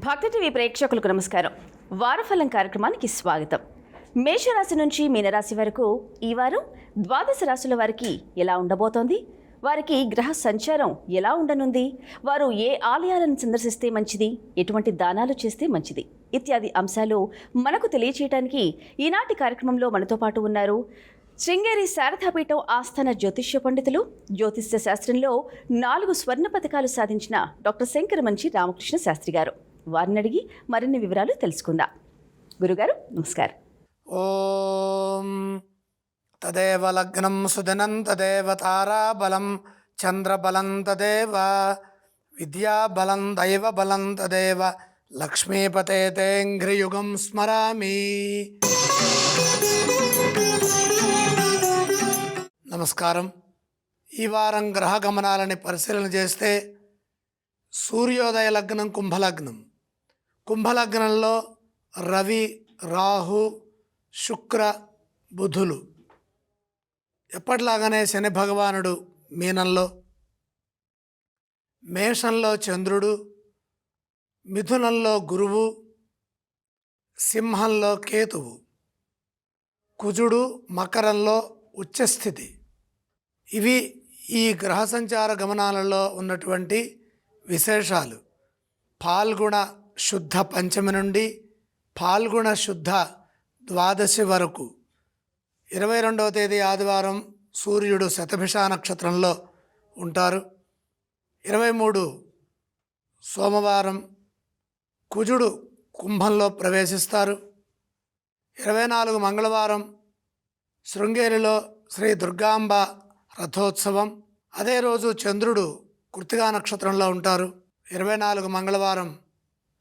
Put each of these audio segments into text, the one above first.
భక్తి టీవీ ప్రేక్షకులకు నమస్కారం. వారఫలం కార్యక్రమానికి స్వాగతం. మేషరాశి నుంచి మీనరాశి వరకు ఈ వారం ద్వాదశ రాశుల వారికి ఎలా ఉండబోతోంది, వారికి గ్రహ సంచారం ఎలా ఉండనుంది, వారు ఏ ఆలయాలను సందర్శిస్తే మంచిది, ఎటువంటి దానాలు చేస్తే మంచిది ఇత్యాది అంశాలు మనకు తెలియచేయడానికి ఈనాటి కార్యక్రమంలో మనతో పాటు ఉన్నారు శృంగేరి శారదాపీఠం ఆస్థాన జ్యోతిష్య పండితులు, జ్యోతిష్య శాస్త్రంలో 4 స్వర్ణ పథకాలు సాధించిన డాక్టర్ శంకరమంచి రామకృష్ణ శాస్త్రి గారు. వారిని అడిగి మరిన్ని వివరాలు తెలుసుకుందాం. గురుగారు నమస్కారం. ఓం తదేవ లగ్నం సుదినం తదేవ తారాబలం చంద్రబలం తదేవ విద్యాబలం దైవబలం తదేవ లక్ష్మీపతే తేంఘ్రియుగం స్మరామి. నమస్కారం. ఈ వారం గ్రహ గమనాలని పరిశీలన చేస్తే సూర్యోదయ లగ్నం కుంభలగ్నం. కుంభలగ్నంలో రవి, రాహు, శుక్ర, బుధులు. ఎప్పటిలాగానే శని భగవానుడు మీనంలో, మేషంలో చంద్రుడు, మిథునంలో గురువు, సింహంలో కేతువు, కుజుడు మకరంలో ఉచ్చస్థితి. ఇవి ఈ గ్రహ సంచార గమనాలలో ఉన్నటువంటి విశేషాలు. పాల్గొన శుద్ధ పంచమి నుండి పాల్గొన శుద్ధ ద్వాదశి వరకు 22వ తేదీ ఆదివారం సూర్యుడు శతభిష నక్షత్రంలో ఉంటారు. 23 సోమవారం కుజుడు కుంభంలో ప్రవేశిస్తారు. 24 మంగళవారం శృంగేరిలో శ్రీ దుర్గాంబ రథోత్సవం. అదే రోజు చంద్రుడు కృత్తికా నక్షత్రంలో ఉంటారు. 24 మంగళవారం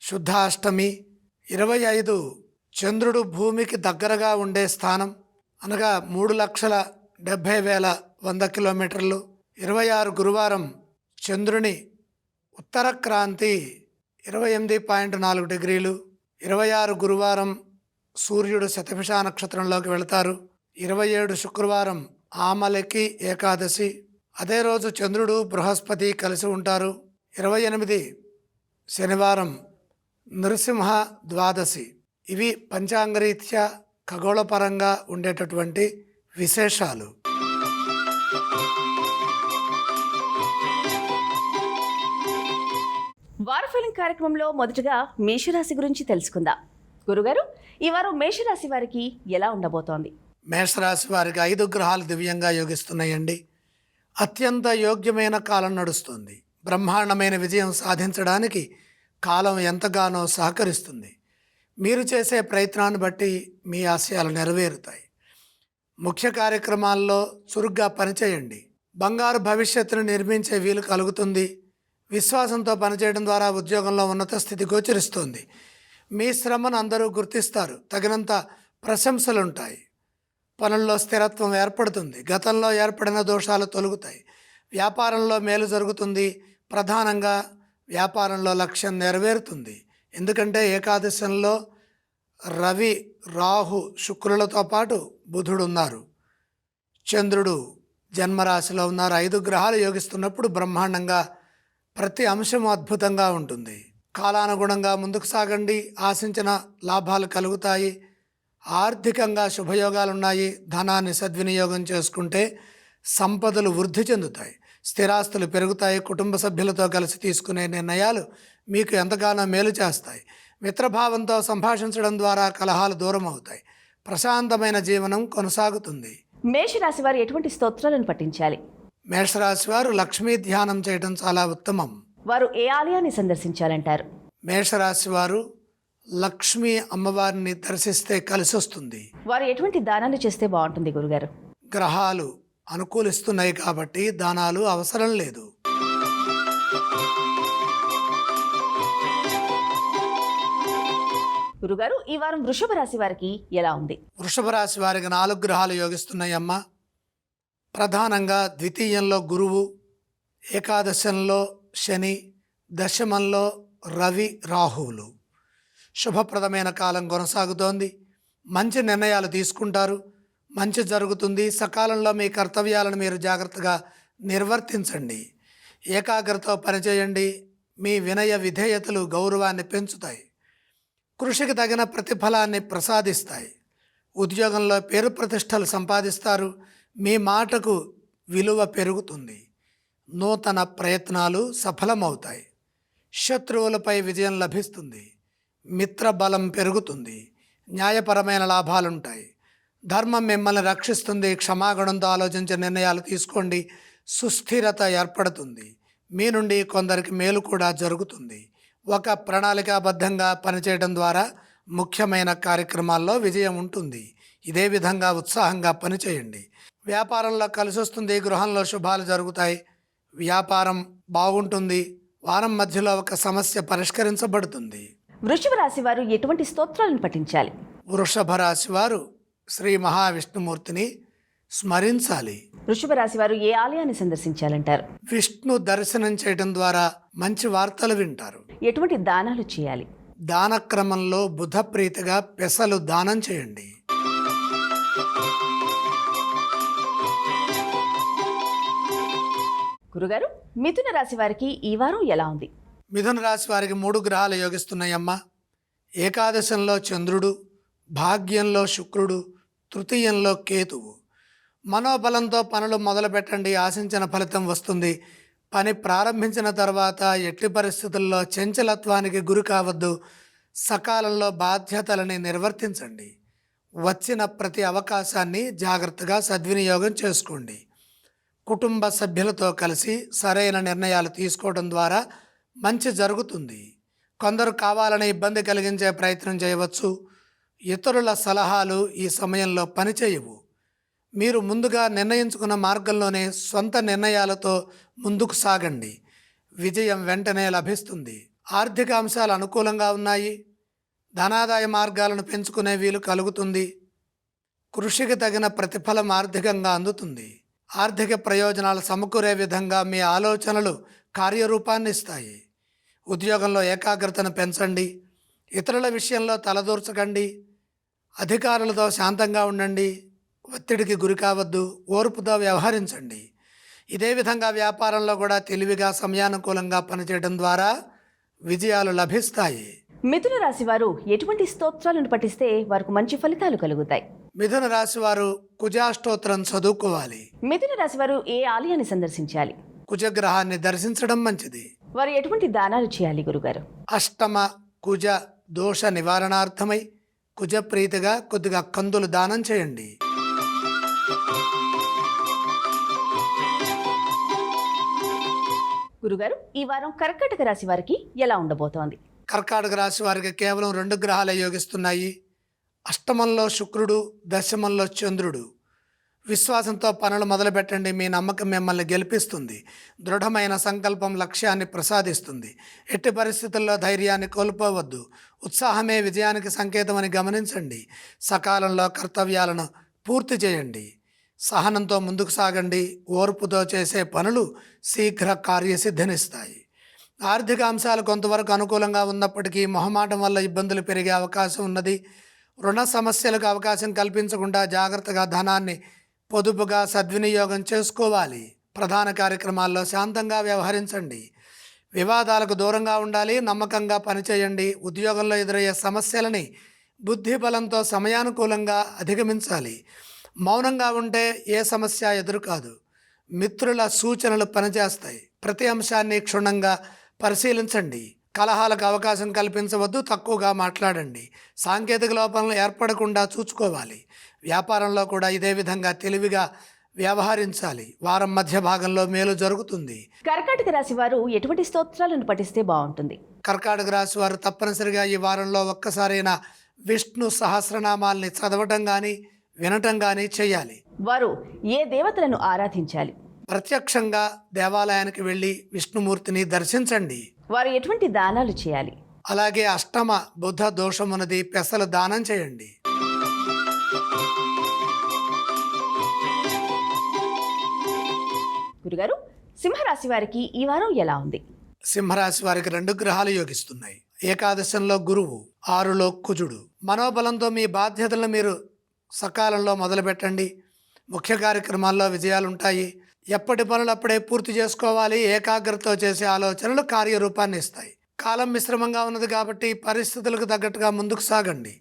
శుద్ధాష్టమి. 25 చంద్రుడు భూమికి దగ్గరగా ఉండే స్థానం, అనగా 3,70,100 కిలోమీటర్లు. 26 గురువారం చంద్రుని ఉత్తర క్రాంతి 28.4 డిగ్రీలు. 26 గురువారం సూర్యుడు శతభిష నక్షత్రంలోకి వెళతారు. 27 శుక్రవారం ఆమలకి ఏకాదశి. అదే రోజు చంద్రుడు బృహస్పతి కలిసి ఉంటారు. 28 శనివారం నృసింహ ద్వాదశి. ఇవి పంచాంగరీత్యా ఖగోళపరంగా ఉండేటటువంటి విశేషాలు. వారఫలం కార్యక్రమంలో మొదటగా మేషరాశి గురించి తెలుసుకుందాం. గురుగారు, ఈ వారం మేషరాశి వారికి ఎలా ఉండబోతోంది? మేషరాశి వారికి 5 గ్రహాలు దివ్యంగా యోగిస్తున్నాయండి. అత్యంత యోగ్యమైన కాలం నడుస్తుంది. బ్రహ్మాండమైన విజయం సాధించడానికి కాలం ఎంతగానో సహకరిస్తుంది. మీరు చేసే ప్రయత్నాన్ని బట్టి మీ ఆశయాలు నెరవేరుతాయి. ముఖ్య కార్యక్రమాల్లో చురుగ్గా పనిచేయండి. బంగారు భవిష్యత్తును నిర్మించే వీలు కలుగుతుంది. విశ్వాసంతో పనిచేయడం ద్వారా ఉద్యోగంలో ఉన్నత స్థితి గోచరిస్తుంది. మీ శ్రమను అందరూ గుర్తిస్తారు. తగినంత ప్రశంసలుంటాయి. పనుల్లో స్థిరత్వం ఏర్పడుతుంది. గతంలో ఏర్పడిన దోషాలు తొలగుతాయి. వ్యాపారంలో మేలు జరుగుతుంది. ప్రధానంగా వ్యాపారంలో లక్ష్యం నెరవేరుతుంది. ఎందుకంటే ఏకాదశంలో రవి, రాహు, శుక్రులతో పాటు బుధుడు ఉన్నారు. చంద్రుడు జన్మరాశిలో ఉన్నారు. 5 గ్రహాలు యోగిస్తున్నప్పుడు బ్రహ్మాండంగా ప్రతి అంశం అద్భుతంగా ఉంటుంది. కాలానుగుణంగా ముందుకు సాగండి. ఆశించిన లాభాలు కలుగుతాయి. ఆర్థికంగా శుభయోగాలున్నాయి. ధనాన్ని సద్వినియోగం చేసుకుంటే సంపదలు వృద్ధి చెందుతాయి. స్థిరాస్తులు పెరుగుతాయి. కుటుంబ సభ్యులతో కలిసి తీసుకునే నిర్ణయాలు మీకు ఎంతగానో మేలు చేస్తాయి. మిత్రభావంతో సంభాషించడం ద్వారా కలహాలు దూరం అవుతాయి. ప్రశాంతమైన జీవనం కొనసాగుతుంది. మేషరాశి వారు ఎటువంటి స్తోత్రాలను పఠించాలి? మేషరాశి వారు లక్ష్మీ ధ్యానం చేయడం చాలా ఉత్తమం. వారు ఏ ఆలయాన్ని సందర్శించాలంటారు? మేషరాశి వారు లక్ష్మీ అమ్మవారిని దర్శిస్తే కలిసి వస్తుంది. వారు ఎటువంటి దానాలు చేస్తే బాగుంటుంది గురుగారు? గ్రహాలు అనుకూలిస్తున్నాయి కాబట్టి దానాలు అవసరం లేదు. గురుగారు, ఈ వారం వృషభ రాశి వారికి ఎలా ఉంది? వృషభ రాశి వారికి 4 గ్రహాలు యోగిస్తున్నాయి అమ్మ. ప్రధానంగా ద్వితీయంలో గురువు, ఏకాదశంలో శని, దశమంలో రవి, రాహువులు. శుభప్రదమైన కాలం కొనసాగుతోంది. మంచి నిర్ణయాలు తీసుకుంటారు. మంచి జరుగుతుంది. సకాలంలో మీ కర్తవ్యాలను మీరు జాగ్రత్తగా నిర్వర్తించండి. ఏకాగ్రతతో పనిచేయండి. మీ వినయ విధేయతలు గౌరవాన్ని పెంచుతాయి. కృషికి తగిన ప్రతిఫలాన్ని ప్రసాదిస్తాయి. ఉద్యోగంలో పేరు ప్రతిష్టలు సంపాదిస్తారు. మీ మాటకు విలువ పెరుగుతుంది. నూతన ప్రయత్నాలు సఫలమవుతాయి. శత్రువులపై విజయం లభిస్తుంది. మిత్ర బలం పెరుగుతుంది. న్యాయపరమైన లాభాలుంటాయి. ధర్మం మిమ్మల్ని రక్షిస్తుంది. క్షమాగుణంతో ఆలోచించే నిర్ణయాలు తీసుకోండి. సుస్థిరత ఏర్పడుతుంది. మీ నుండి కొందరికి మేలు కూడా జరుగుతుంది. ఒక ప్రణాళికాబద్ధంగా పనిచేయడం ద్వారా ముఖ్యమైన కార్యక్రమాల్లో విజయం ఉంటుంది. ఇదే విధంగా ఉత్సాహంగా పనిచేయండి. వ్యాపారంలో కలిసి వస్తుంది. గృహంలో శుభాలు జరుగుతాయి. వ్యాపారం బాగుంటుంది. వారం మధ్యలో ఒక సమస్య పరిష్కరించబడుతుంది. వృషభ రాశి వారు ఎటువంటి స్తోత్రాలను పఠించాలి? వృషభ రాశి వారు శ్రీ మహావిష్ణుమూర్తిని స్మరించాలి. వృషభ రాశి వారు ఏ ఆలయాన్ని సందర్శించాలంటారు? విష్ణు దర్శనం చేయడం ద్వారా మంచి వార్తలు వింటారు. ఎటువంటి దానాలు చేయాలి? దాన క్రమంలో బుధ ప్రీతిగా పెసలు దానం చేయండి. గురుగారు, మిథున రాశి వారికి ఈ వారం ఎలా ఉంది? మిథున రాశి వారికి 3 గ్రహాలు యోగిస్తున్నాయమ్మా. ఏకాదశంలో చంద్రుడు, భాగ్యంలో శుక్రుడు, తృతీయంలో కేతువు. మనోబలంతో పనులు మొదలు పెట్టండి. ఆశించిన ఫలితం వస్తుంది. పని ప్రారంభించిన తర్వాత ఎట్టి పరిస్థితుల్లో చంచలత్వానికి గురి కావద్దు. సకాలంలో బాధ్యతలని నిర్వర్తించండి. వచ్చిన ప్రతి అవకాశాన్ని జాగ్రత్తగా సద్వినియోగం చేసుకోండి. కుటుంబ సభ్యులతో కలిసి సరైన నిర్ణయాలు తీసుకోవడం ద్వారా మంచి జరుగుతుంది. కొందరు కావాలని ఇబ్బంది కలిగించే ప్రయత్నం చేయవచ్చు. ఇతరుల సలహాలు ఈ సమయంలో పనిచేయవు. మీరు ముందుగా నిర్ణయించుకున్న మార్గంలోనే సొంత నిర్ణయాలతో ముందుకు సాగండి. విజయం వెంటనే లభిస్తుంది. ఆర్థిక అంశాలు అనుకూలంగా ఉన్నాయి. ధనాదాయ మార్గాలను పెంచుకునే వీలు కలుగుతుంది. కృషికి తగిన ప్రతిఫలం ఆర్థికంగా అందుతుంది. ఆర్థిక ప్రయోజనాలు సమకూరే విధంగా మీ ఆలోచనలు కార్యరూపాన్ని ఇస్తాయి. ఉద్యోగంలో ఏకాగ్రతను పెంచండి. ఇతరుల విషయంలో తలదూర్చకండి. అధికారులతో శాంతంగా ఉండండి. ఒత్తిడికి గురి కావద్దు. ఓర్పుతో వ్యవహరించండి. ఇదే విధంగా వ్యాపారంలో కూడా తెలివిగా సమయానుకూలంగా పనిచేయడం ద్వారా విజయాలు లభిస్తాయి. మిథున రాశి వారు ఎటువంటి స్తోత్రాలను పఠిస్తే వారికి మంచి ఫలితాలు కలుగుతాయి? మిథున రాశి వారు కుజాష్టోత్రం చదువుకోవాలి. మిథున రాశి వారు ఏ ఆలయాన్ని సందర్శించాలి? కుజగ్రహాన్ని దర్శించడం మంచిది. వారు ఎటువంటి దానాలు చేయాలి గురుగారు? అష్టమ కుజ దోష నివారణార్థమై కుజ ప్రీతిగా కొద్దిగా కందులు దానం చేయండి. గురుగారు, ఈ వారం కర్కాటక రాశి వారికి ఎలా ఉండబోతోంది? కర్కాటక రాశి వారికి కేవలం 2 గ్రహాలే యోగిస్తున్నాయి. అష్టమంలో శుక్రుడు, దశమంలో చంద్రుడు. విశ్వాసంతో పనులు మొదలుపెట్టండి. మీ నమ్మకం మిమ్మల్ని గెలిపిస్తుంది. దృఢమైన సంకల్పం లక్ష్యాన్ని ప్రసాదిస్తుంది. ఎట్టి పరిస్థితుల్లో ధైర్యాన్ని కోల్పోవద్దు. ఉత్సాహమే విజయానికి సంకేతమని గమనించండి. సకాలంలో కర్తవ్యాలను పూర్తి చేయండి. సహనంతో ముందుకు సాగండి. ఓర్పుతో చేసే పనులు శీఘ్ర కార్యసిద్ధినిస్తాయి. ఆర్థిక అంశాలు కొంతవరకు అనుకూలంగా ఉన్నప్పటికీ మొహమాటం వల్ల ఇబ్బందులు పెరిగే అవకాశం ఉన్నది. రుణ సమస్యలకు అవకాశం కల్పించకుండా జాగ్రత్తగా ధనాన్ని పొదుపుగా సద్వినియోగం చేసుకోవాలి. ప్రధాన కార్యక్రమాల్లో శాంతంగా వ్యవహరించండి. వివాదాలకు దూరంగా ఉండాలి. నమ్మకంగా పనిచేయండి. ఉద్యోగంలో ఎదురయ్యే సమస్యలని బుద్ధిబలంతో సమయానుకూలంగా అధిగమించాలి. మౌనంగా ఉంటే ఏ సమస్య ఎదురు కాదు. మిత్రుల సూచనలు పనిచేస్తాయి. ప్రతి అంశాన్ని క్షుణ్ణంగా పరిశీలించండి. కలహాలకు అవకాశం కల్పించవద్దు. తక్కువగా మాట్లాడండి. సాంకేతిక లోపాలను ఏర్పడకుండా చూసుకోవాలి. వ్యాపారంలో కూడా ఇదే విధంగా తెలివిగా వ్యవహరించాలి. వారం మధ్య భాగంలో మేలు జరుగుతుంది. కర్కాటక రాశి వారు ఎటువంటి స్తోత్రాలను పఠిస్తే బాగుంటుంది? కర్కాటక రాశి వారు తప్పనిసరిగా ఈ వారంలో ఒక్కసారైనా విష్ణు సహస్రనామాల్ని చదవటం కానీ వినటం కానీ చేయాలి. వారు ఏ దేవతలను ఆరాధించాలి? ప్రత్యక్షంగా దేవాలయానికి వెళ్ళి విష్ణుమూర్తిని దర్శించండి. వారు ఎటువంటి దానాలు చేయాలి? అలాగే అష్టమ బుధ దోషమున్నది. పెసలు దానం చేయండి. గురుగారు, సింహరాశి వారికి ఈ వారం ఎలా ఉంది? సింహరాశి వారికి 2 గ్రహాలు యోగిస్తున్నాయి. ఏకాదశంలో గురువు, 6లో కుజుడు. మనోబలంతో మీ బాధ్యతలను మీరు సకాలంలో మొదలుపెట్టండి. ముఖ్య కార్యక్రమాల్లో విజయాలుంటాయి. ఎప్పటి పనులు అప్పుడే పూర్తి చేసుకోవాలి. ఏకాగ్రతతో చేసే ఆలోచనలు కార్యరూపాన్ని ఇస్తాయి. కాలం మిశ్రమంగా ఉన్నది కాబట్టి పరిస్థితులకు తగ్గట్టుగా ముందుకు సాగండి.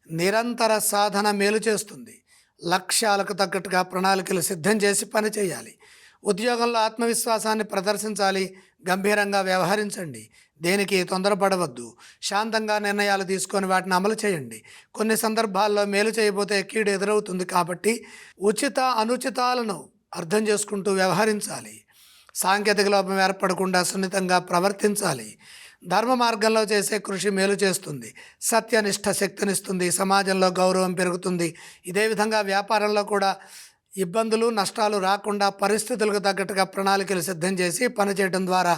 నిరంతర సాధన మేలు చేస్తుంది. లక్ష్యాలకు తగ్గట్టుగా ప్రణాళికలు సిద్ధం చేసి పని చేయాలి. ఉద్యోగంలో ఆత్మవిశ్వాసాన్ని ప్రదర్శించాలి. గంభీరంగా వ్యవహరించండి. దేనికి తొందరపడవద్దు. శాంతంగా నిర్ణయాలు తీసుకొని వాటిని అమలు చేయండి. కొన్ని సందర్భాల్లో మేలు చేయబోతే కీడు ఎదురవుతుంది కాబట్టి ఉచిత అనుచితాలను అర్థం చేసుకుంటూ వ్యవహరించాలి. సాంకేతిక లోపం ఏర్పడకుండా సున్నితంగా ప్రవర్తించాలి. ధర్మ మార్గంలో చేసే కృషి మేలు చేస్తుంది. సత్యనిష్ట శక్తినిస్తుంది. సమాజంలో గౌరవం పెరుగుతుంది. ఇదే విధంగా వ్యాపారంలో కూడా ఇబ్బందులు నష్టాలు రాకుండా పరిస్థితులకు తగ్గట్టుగా ప్రణాళికలు సిద్ధం చేసి పనిచేయడం ద్వారా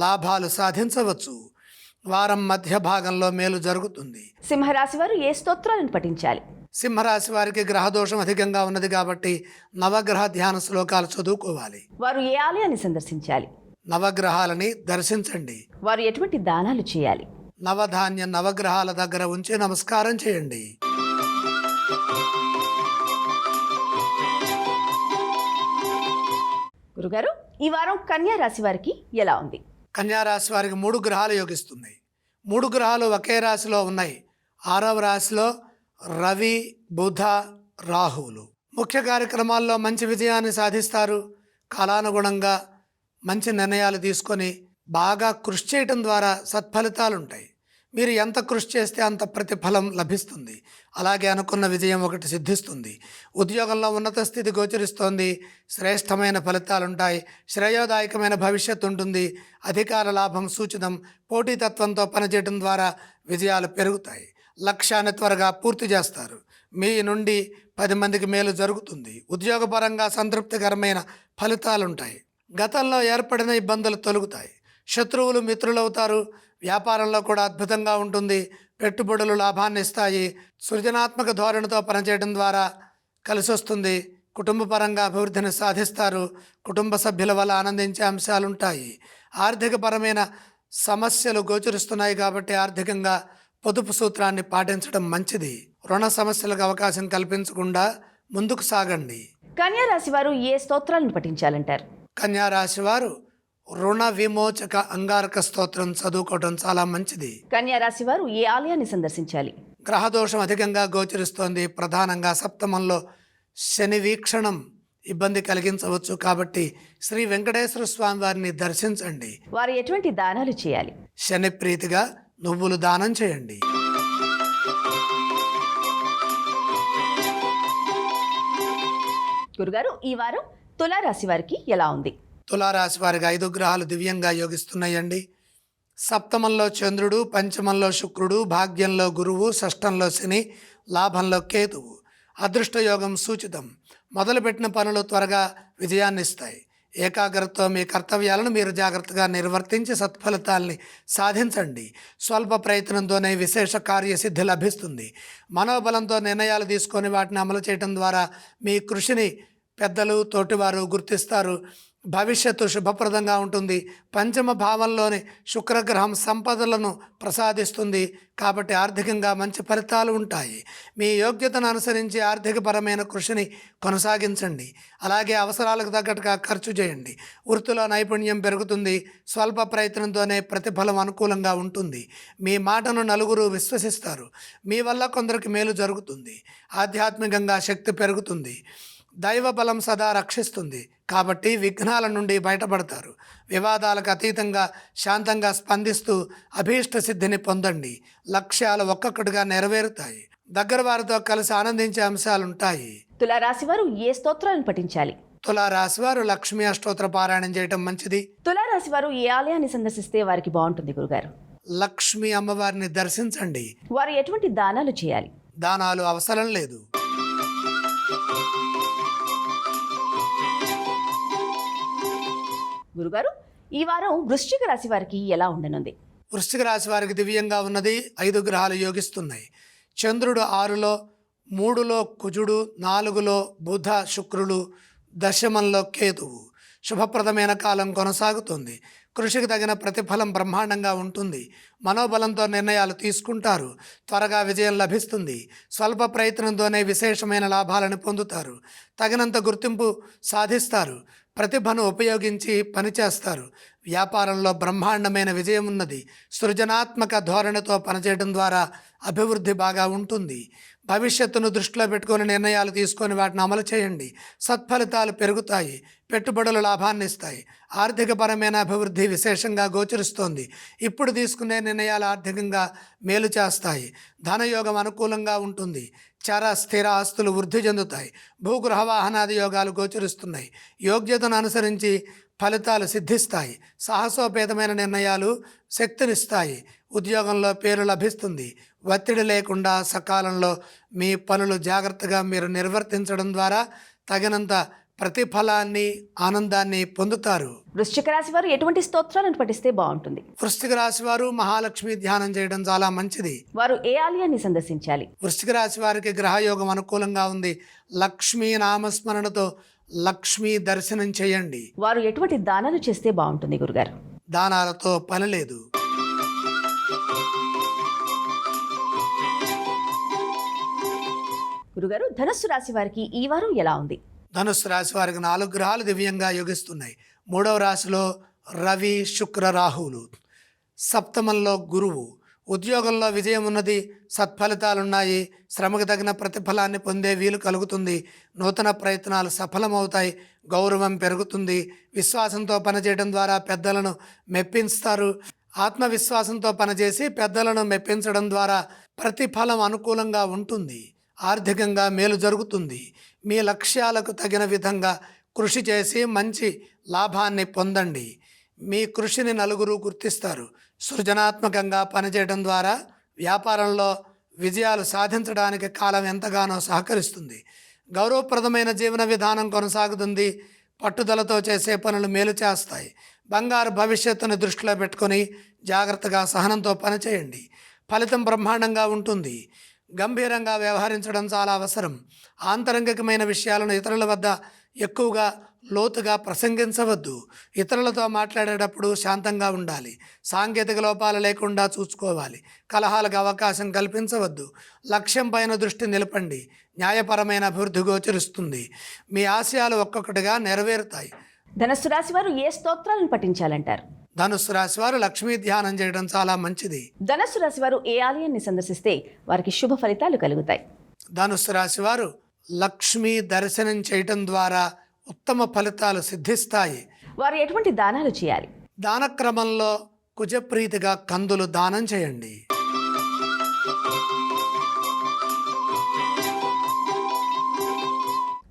లాభాలు సాధించవచ్చు. వారం మధ్య భాగంలో మేలు జరుగుతుంది. సింహరాశి వారు ఏ స్తోత్రాలను పఠించాలి? సింహరాశి వారికి గ్రహదోషం అధికంగా ఉన్నది కాబట్టి నవగ్రహ ధ్యాన శ్లోకాలు చదువుకోవాలి. వారు ఏ ఆలయాన్ని సందర్శించాలి? నవగ్రహాలని దర్శించండి. వారు ఎటువంటి దానాలు చేయాలి? నవధాన్య నవగ్రహాల దగ్గర ఉంచి నమస్కారం చేయండి. గురుగారు, ఈ వారం కన్యా రాశి వారికి ఎలా ఉంది? కన్యా రాశి వారికి 3 గ్రహాలు యోగిస్తున్నాయి. 3 గ్రహాలు ఒకే రాశిలో ఉన్నాయి. 6వ రాశిలో రవి, బుధ, రాహువులు. ముఖ్య కార్యక్రమాల్లో మంచి విజయాన్ని సాధిస్తారు. కాలానుగుణంగా మంచి నిర్ణయాలు తీసుకొని బాగా కృషి చేయటం ద్వారా సత్ఫలితాలు ఉంటాయి. మీరు ఎంత కృషి చేస్తే అంత ప్రతిఫలం లభిస్తుంది. అలాగే అనుకున్న విజయం ఒకటి సిద్ధిస్తుంది. ఉద్యోగంలో ఉన్నత స్థితి గోచరిస్తోంది. శ్రేష్టమైన ఫలితాలుంటాయి. శ్రేయోదాయకమైన భవిష్యత్తు ఉంటుంది. అధికార లాభం సూచితం. పోటీతత్వంతో పనిచేయడం ద్వారా విజయాలు పెరుగుతాయి. లక్ష్యాన్ని త్వరగా పూర్తి చేస్తారు. మీ నుండి 10 మందికి మేలు జరుగుతుంది. ఉద్యోగపరంగా సంతృప్తికరమైన ఫలితాలుంటాయి. గతంలో ఏర్పడిన ఇబ్బందులు తొలగుతాయి. శత్రువులు మిత్రులవుతారు. వ్యాపారంలో కూడా అద్భుతంగా ఉంటుంది. పెట్టుబడులు లాభాన్ని ఇస్తాయి. సృజనాత్మక ధోరణితో పనిచేయడం ద్వారా కలిసి వస్తుంది. కుటుంబపరంగా అభివృద్ధిని సాధిస్తారు. కుటుంబ సభ్యుల వల్ల ఆనందించే అంశాలుంటాయి. ఆర్థికపరమైన సమస్యలు గోచరిస్తున్నాయి కాబట్టి ఆర్థికంగా పొదుపు సూత్రాన్ని పాటించడం మంచిది. రుణ సమస్యలకు అవకాశం కల్పించకుండా ముందుకు సాగండి. కన్యా రాశి వారు ఏ స్తోత్రాలను పఠించాలంటారు? కన్యా రాశి వారు రుణ విమోచక అంగారక స్తోత్రం చదువుకోవడం చాలా మంచిది. కన్యా రాశి వారు ఏ ఆలయాన్ని సందర్శించాలి? గ్రహదోషం అధికంగా గోచరిస్తోంది. ప్రధానంగా సప్తమంలో శని వీక్షణం ఇబ్బంది కలిగించవచ్చు కాబట్టి శ్రీ వెంకటేశ్వర స్వామి వారిని దర్శించండి. వారు ఎటువంటి దానాలు చేయాలి? శని ప్రీతిగా నువ్వులు దానం చేయండి. గురుగారు, ఈ వారం తులారాశి వారికి ఎలా ఉంది? తులారాశి వారికి 5 గ్రహాలు దివ్యంగా యోగిస్తున్నాయండి. సప్తమంలో చంద్రుడు, పంచమంలో శుక్రుడు, భాగ్యంలో గురువు, షష్టంలో శని, లాభంలో కేతువు. అదృష్టయోగం సూచితం. మొదలుపెట్టిన పనులు త్వరగా విజయాన్ని ఇస్తాయి. ఏకాగ్రతతో మీ కర్తవ్యాలను మీరు జాగ్రత్తగా నిర్వర్తించి సత్ఫలితాల్ని సాధించండి. స్వల్ప ప్రయత్నంతోనే విశేష కార్యసిద్ధి లభిస్తుంది. మనోబలంతో నిర్ణయాలు తీసుకొని వాటిని అమలు చేయడం ద్వారా మీ కృషిని పెద్దలు, తోటివారు గుర్తిస్తారు. భవిష్యత్తు శుభప్రదంగా ఉంటుంది. పంచమ భావంలోని శుక్రగ్రహం సంపదలను ప్రసాదిస్తుంది కాబట్టి ఆర్థికంగా మంచి ఫలితాలు ఉంటాయి. మీ యోగ్యతను అనుసరించి ఆర్థికపరమైన కృషిని కొనసాగించండి. అలాగే అవసరాలకు తగ్గట్టుగా ఖర్చు చేయండి. వృత్తిలో నైపుణ్యం పెరుగుతుంది. స్వల్ప ప్రయత్నంతోనే ప్రతిఫలం అనుకూలంగా ఉంటుంది. మీ మాటను నలుగురు విశ్వసిస్తారు. మీ వల్ల కొందరికి మేలు జరుగుతుంది. ఆధ్యాత్మికంగా శక్తి పెరుగుతుంది. దైవ బలం సదా రక్షిస్తుంది కాబట్టి విఘ్నాల నుండి బయటపడతారు. వివాదాలకు అతీతంగా శాంతంగా స్పందిస్తూ అభీష్ట సిద్ధిని పొందండి. లక్ష్యాలు ఒక్కొక్కటిగా నెరవేరుతాయి. దగ్గర వారితో కలిసి ఆనందించే అంశాలుంటాయి. తులారాశి వారు ఏ స్తోత్రాలను పఠించాలి? తులారాశి వారు లక్ష్మీ అష్టోత్తర పారాయణం చేయటం మంచిది. తులారాశి వారు ఏ ఆలయాన్ని సందర్శిస్తే వారికి బాగుంటుంది గురుగారు? లక్ష్మీ అమ్మవారిని దర్శించండి. వారు ఎటువంటి దానాలు చేయాలి? దానాలు అవసరం లేదు. గురుగారు, ఈ వారం వృశ్చిక రాశి వారికి ఎలా ఉండనుంది? వృశ్చిక రాశి వారికి దివ్యంగా ఉన్నది. 5 గ్రహాలు యోగిస్తున్నాయి. చంద్రుడు 6లో, 3లో కుజుడు, 4లో బుధ, శుక్రుడు, దశమంలో కేతువు. శుభప్రదమైన కాలం కొనసాగుతుంది. కృషికి తగిన ప్రతిఫలం బ్రహ్మాండంగా ఉంటుంది. మనోబలంతో నిర్ణయాలు తీసుకుంటారు. త్వరగా విజయం లభిస్తుంది. స్వల్ప ప్రయత్నంతోనే విశేషమైన లాభాలను పొందుతారు. తగినంత గుర్తింపు సాధిస్తారు. ప్రతిభను ఉపయోగించి పనిచేస్తారు. వ్యాపారంలో బ్రహ్మాండమైన విజయం ఉన్నది. సృజనాత్మక ధోరణితో పనిచేయడం ద్వారా అభివృద్ధి బాగా ఉంటుంది. భవిష్యత్తును దృష్టిలో పెట్టుకొని నిర్ణయాలు తీసుకొని వాటిని అమలు చేయండి. సత్ఫలితాలు పెరుగుతాయి. పెట్టుబడులు లాభాన్ని ఇస్తాయి. ఆర్థికపరమైన అభివృద్ధి విశేషంగా గోచరిస్తోంది. ఇప్పుడు తీసుకునే నిర్ణయాలు ఆర్థికంగా మేలు చేస్తాయి. ధనయోగం అనుకూలంగా ఉంటుంది. చర స్థిర ఆస్తులు వృద్ధి చెందుతాయి. భూగృహ వాహనాది యోగాలు గోచరిస్తున్నాయి. యోగ్యతను అనుసరించి ఫలితాలు సిద్ధిస్తాయి. సాహసోపేతమైన నిర్ణయాలు శక్తినిస్తాయి. ఉద్యోగంలో పేరు లభిస్తుంది. ఒత్తిడి లేకుండా సకాలంలో మీ పనులు జాగ్రత్తగా మీరు నిర్వర్తించడం ద్వారా తగినంత ప్రతిఫలాన్ని ఆనందాన్ని పొందుతారు. వృశ్చిక రాశి వారు ఎటువంటి స్తోత్రాలను పఠిస్తే బాగుంటుంది? వృశ్చిక రాశి వారు మహాలక్ష్మి ధ్యానం చేయడం చాలా మంచిది. వారు ఏ ఆలయాన్ని సందర్శించాలి? వృశ్చిక రాశి వారికి గ్రహయోగం అనుకూలంగా ఉంది. లక్ష్మీ నామస్మరణతో లక్ష్మీ దర్శనం చేయండి. వారు ఎటువంటి దానాలు చేస్తే బాగుంటుంది గురుగారు? దానాలతో పని లేదు. గురుగారు, ధనుస్సు రాశి వారికి ఈ వారం ఎలా ఉంది? ధనుస్సు రాశి వారికి 4 గ్రహాలు దివ్యంగా యోగిస్తున్నాయి. 3వ రాశిలో రవి, శుక్ర, రాహువులు. సప్తమంలో గురువు. ఉద్యోగంలో విజయం ఉన్నది. సత్ఫలితాలున్నాయి. శ్రమకు తగిన ప్రతిఫలాన్ని పొందే వీలు కలుగుతుంది. నూతన ప్రయత్నాలు సఫలమవుతాయి. గౌరవం పెరుగుతుంది. విశ్వాసంతో పనిచేయడం ద్వారా పెద్దలను మెప్పిస్తారు. ఆత్మవిశ్వాసంతో పనిచేసి పెద్దలను మెప్పించడం ద్వారా ప్రతిఫలం అనుకూలంగా ఉంటుంది. ఆర్థికంగా మేలు జరుగుతుంది. మీ లక్ష్యాలకు తగిన విధంగా కృషి చేసి మంచి లాభాన్ని పొందండి. మీ కృషిని నలుగురు గుర్తిస్తారు. సృజనాత్మకంగా పనిచేయడం ద్వారా వ్యాపారంలో విజయాలు సాధించడానికి కాలం ఎంతగానో సహకరిస్తుంది. గౌరవప్రదమైన జీవన విధానం కొనసాగుతుంది. పట్టుదలతో చేసే పనులు మేలు చేస్తాయి. బంగారు భవిష్యత్తును దృష్టిలో పెట్టుకొని జాగ్రత్తగా సహనంతో పనిచేయండి. ఫలితం బ్రహ్మాండంగా ఉంటుంది. గంభీరంగా వ్యవహరించడం చాలా అవసరం. ఆంతరంగికమైన విషయాలను ఇతరుల వద్ద ఎక్కువగా లోతుగా ప్రసంగించవద్దు. ఇతరులతో మాట్లాడేటప్పుడు శాంతంగా ఉండాలి. సాంకేతిక లోపాలు లేకుండా చూసుకోవాలి. కలహాలకు అవకాశం కల్పించవద్దు. లక్ష్యం పైన దృష్టి నిలపండి. న్యాయపరమైన అభివృద్ధి గోచరిస్తుంది. మీ ఆశయాలు ఒక్కొక్కటిగా నెరవేరుతాయి. ధనుస్సు రాశి వారు ఏ స్తోత్రాలను పఠించాలంటారు? ధనుస్సు రాశి వారు లక్ష్మీ ధ్యానం చేయడం చాలా మంచిది. ధనుస్సు రాశి వారు ఏ ఆలయాన్ని సందర్శిస్తే వారికి శుభ ఫలితాలు కలుగుతాయి? ధనుస్సు రాశి వారు లక్ష్మీ దర్శనం చేయటం ద్వారా ఉత్తమ ఫలితాలు సిద్ధిస్తాయి. వారు ఎటువంటి దానాలు చేయాలి? దానక్రమంలో కుజప్రీతిగా కందులు దానం చేయండి.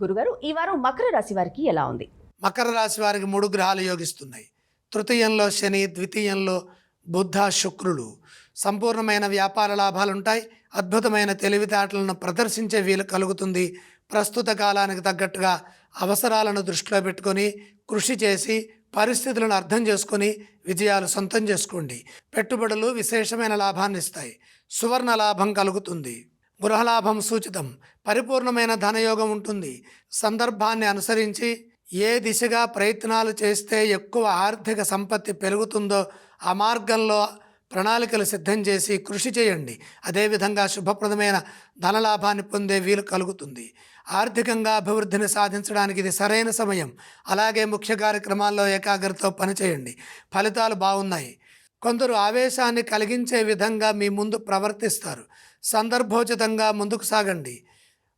గురుగారు, ఈ వారం మకర రాశి వారికి ఎలా ఉంది? మకర రాశి వారికి 3 గ్రహాలు యోగిస్తున్నాయి. తృతీయంలో శని, ద్వితీయంలో బుధ, శుక్రులు. సంపూర్ణమైన వ్యాపార లాభాలుంటాయి. అద్భుతమైన తెలివితేటలను ప్రదర్శించే వీలు కలుగుతుంది. ప్రస్తుత కాలానికి తగ్గట్టుగా అవసరాలను దృష్టిలో పెట్టుకొని కృషి చేసి పరిస్థితులను అర్థం చేసుకొని విజయాలు సొంతం చేసుకోండి. పెట్టుబడులు విశేషమైన లాభాన్ని ఇస్తాయి. సువర్ణ లాభం కలుగుతుంది. గృహలాభం సూచితం. పరిపూర్ణమైన ధనయోగం ఉంటుంది. సందర్భాన్ని అనుసరించి ఏ దిశగా ప్రయత్నాలు చేస్తే ఎక్కువ ఆర్థిక సంపత్తి పెరుగుతుందో ఆ మార్గంలో ప్రణాళికలు సిద్ధం చేసి కృషి చేయండి. అదేవిధంగా శుభప్రదమైన ధనలాభాన్ని పొందే వీలు కలుగుతుంది. ఆర్థికంగా అభివృద్ధిని సాధించడానికి ఇది సరైన సమయం. అలాగే ముఖ్య కార్యక్రమాల్లో ఏకాగ్రతతో పనిచేయండి. ఫలితాలు బాగున్నాయి. కొందరు ఆవేశాన్ని కలిగించే విధంగా మీ ముందు ప్రవర్తిస్తారు. సందర్భోచితంగా ముందుకు సాగండి.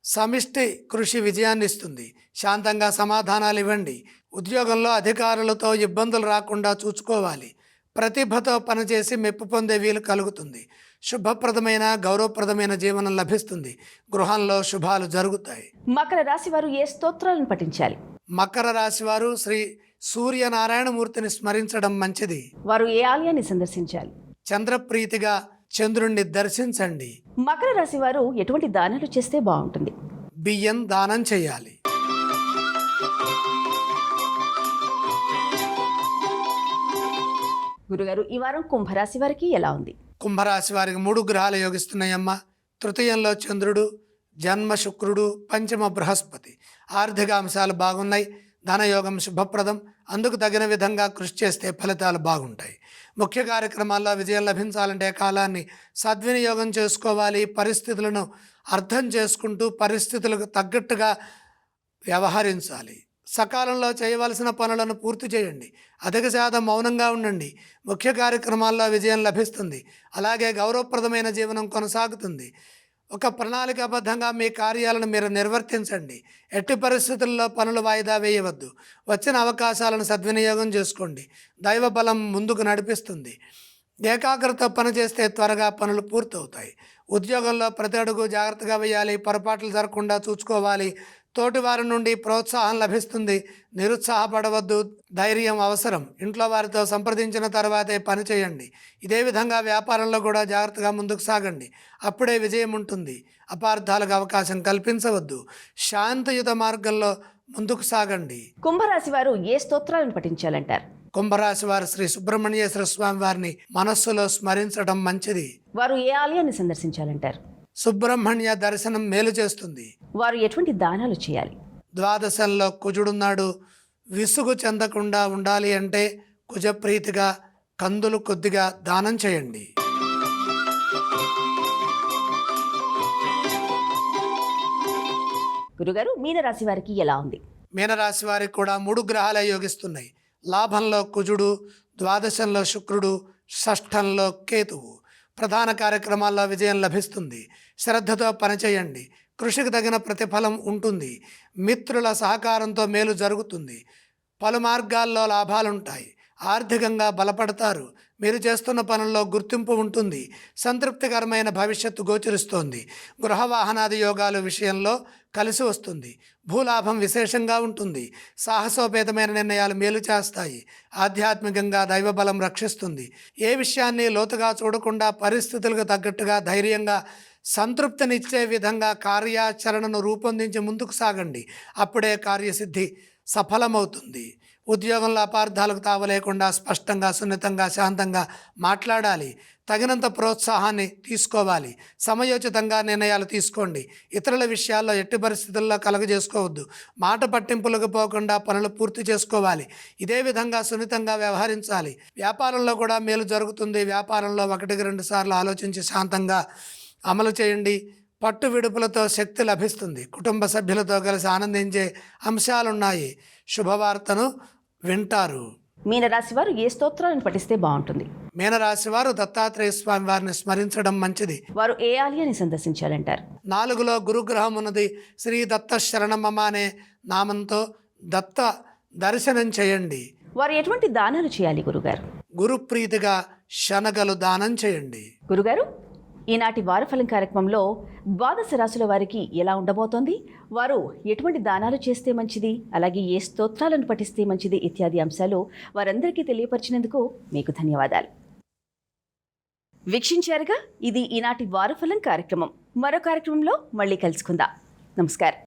సమిష్టి కృషి విజయాన్ని ఇస్తుంది. శాంతంగా సమాధానాలు ఇవ్వండి. ఉద్యోగంలో అధికారులతో ఇబ్బందులు రాకుండా చూసుకోవాలి. ప్రతిభతో పనిచేసి మెప్పు పొందే వీలు కలుగుతుంది. శుభప్రదమైన గౌరవప్రదమైన జీవనం లభిస్తుంది. గృహంలో శుభాలు జరుగుతాయి. మకర రాశి వారు ఏ స్తోత్రాలను పఠించాలి? మకర రాశి వారు శ్రీ సూర్యనారాయణమూర్తిని స్మరించడం మంచిది. వారు ఏ ఆలయాన్ని సందర్శించాలి? చంద్రప్రీతిగా చంద్రుణ్ణి దర్శించండి. మకర రాశి వారు ఎటువంటి దానాలు చేస్తే బాగుంటుంది? బియ్యం దానం చేయాలి. గురుగారు, ఈ వారం కుంభరాశి వారికి ఎలా ఉంది? కుంభరాశి వారికి 3 గ్రహాలు యోగిస్తున్నాయమ్మా. తృతీయంలో చంద్రుడు, జన్మ శుక్రుడు, పంచమ బృహస్పతి. ఆర్థిక అంశాలు బాగున్నాయి. ధనయోగం శుభప్రదం. అందుకు తగిన విధంగా కృషి చేస్తే ఫలితాలు బాగుంటాయి. ముఖ్య కార్యక్రమాల్లో విజయం లభించాలంటే కాలాన్ని సద్వినియోగం చేసుకోవాలి. పరిస్థితులను అర్థం చేసుకుంటూ పరిస్థితులకు తగ్గట్టుగా వ్యవహరించాలి. సకాలంలో చేయవలసిన పనులను పూర్తి చేయండి. అధిక శాతం మౌనంగా ఉండండి. ముఖ్య కార్యక్రమాల్లో విజయం లభిస్తుంది. అలాగే గౌరవప్రదమైన జీవనం కొనసాగుతుంది. ఒక ప్రణాళికాబద్ధంగా మీ కార్యాలను మీరు నిర్వర్తించండి. ఎట్టి పరిస్థితుల్లో పనులు వాయిదా వేయవద్దు. వచ్చిన అవకాశాలను సద్వినియోగం చేసుకోండి. దైవ బలం ముందుకు నడిపిస్తుంది. ఏకాగ్రత పనిచేస్తే త్వరగా పనులు పూర్తవుతాయి. ఉద్యోగంలో ప్రతి అడుగు జాగ్రత్తగా వేయాలి. పొరపాట్లు జరగకుండా చూసుకోవాలి. తోటి వారి నుండి ప్రోత్సాహం లభిస్తుంది. నిరుత్సాహపడవద్దు. ధైర్యం అవసరం. ఇంట్లో వారితో సంప్రదించిన తర్వాతే పని చేయండి. ఇదే విధంగా వ్యాపారంలో కూడా జాగ్రత్తగా ముందుకు సాగండి. అప్పుడే విజయం ఉంటుంది. అపార్థాలకు అవకాశం కల్పించవద్దు. శాంతియుత మార్గంలో ముందుకు సాగండి. కుంభరాశి వారు ఏ స్తోత్రాలను పఠించాలంటారు? కుంభరాశి వారు శ్రీ సుబ్రహ్మణ్యేశ్వర స్వామి వారిని మనస్సులో స్మరించడం మంచిది. వారు ఏ ఆలయాన్ని సందర్శించాలంటారు? సుబ్రహ్మణ్య దర్శనం మేలు చేస్తుంది. వారు ఎటువంటి దానాలు చేయాలి? ద్వాదశంలో కుజుడున్నాడు. విసుగు చెందకుండా ఉండాలి అంటే కుజప్రీతిగా కందులు కొద్దిగా దానం చేయండి. గురుగారు, మీనరాశి వారికి ఎలా ఉంది? మీనరాశి వారికి కూడా 3 గ్రహాలే యోగిస్తున్నాయి. లాభంలో కుజుడు, ద్వాదశంలో శుక్రుడు, షష్ఠంలో కేతువు. ప్రధాన కార్యక్రమాల్లో విజయం లభిస్తుంది. శ్రద్ధతో పనిచేయండి. కృషికి తగిన ప్రతిఫలం ఉంటుంది. మిత్రుల సహకారంతో మేలు జరుగుతుంది. పలు మార్గాల్లో లాభాలుంటాయి. ఆర్థికంగా బలపడతారు. మీరు చేస్తున్న పనుల్లో గుర్తింపు ఉంటుంది. సంతృప్తికరమైన భవిష్యత్తు గోచరిస్తోంది. గృహ వాహనాది యోగాలు విషయంలో కలిసి వస్తుంది. భూలాభం విశేషంగా ఉంటుంది. సాహసోపేతమైన నిర్ణయాలు మేలు చేస్తాయి. ఆధ్యాత్మికంగా దైవబలం రక్షిస్తుంది. ఏ విషయాన్ని లోతుగా చూడకుండా పరిస్థితులకు తగ్గట్టుగా ధైర్యంగా సంతృప్తినిచ్చే విధంగా కార్యాచరణను రూపొందించి ముందుకు సాగండి. అప్పుడే కార్యసిద్ధి సఫలమవుతుంది. ఉద్యోగంలో అపార్థాలకు తావలేకుండా స్పష్టంగా, సున్నితంగా, శాంతంగా మాట్లాడాలి. తగినంత ప్రోత్సాహాన్ని తీసుకోవాలి. సమయోచితంగా నిర్ణయాలు తీసుకోండి. ఇతరుల విషయాల్లో ఎట్టి పరిస్థితుల్లో కలగజేసుకోవద్దు. మాట పట్టింపులకు పోకుండా పనులు పూర్తి చేసుకోవాలి. ఇదే విధంగా సున్నితంగా వ్యవహరించాలి. వ్యాపారంలో కూడా మేలు జరుగుతుంది. వ్యాపారంలో 1-2 సార్లు ఆలోచించి శాంతంగా అమలు చేయండి. పట్టు విడుపులతో శక్తి లభిస్తుంది. కుటుంబ సభ్యులతో కలిసి ఆనందించే అంశాలున్నాయి. శుభవార్తను వింటారు. మీనరాశి వారు ఏ స్తోత్రాలను పఠిస్తే బాగుంటుంది? మీనరాశి వారు దత్తాత్రేయ స్వామి వారిని స్మరించడం మంచిది. వారు ఏ ఆలయాన్ని సందర్శించాలంటారు? 4లో గురుగ్రహం ఉన్నది. శ్రీ దత్త శరణమమ్మ అనే నామంతో దత్త దర్శనం చేయండి. వారు ఎటువంటి దానాలు చేయాలి గురుగారు? గురుప్రీతిగా శనగలు దానం చేయండి. గురుగారు, ఈనాటి వారఫలం కార్యక్రమంలో ద్వాదశ రాశుల వారికి ఎలా ఉండబోతోంది, వారు ఎటువంటి దానాలు చేస్తే మంచిది, అలాగే ఏ స్తోత్రాలను పఠిస్తే మంచిది ఇత్యాది అంశాలు వారందరికీ తెలియపరిచినందుకు మీకు ధన్యవాదాలు. వీక్షించారుగా, ఇది ఈనాటి వారఫలం కార్యక్రమం. మరో కార్యక్రమంలో మళ్ళీ కలుసుకుందాం. నమస్కారం.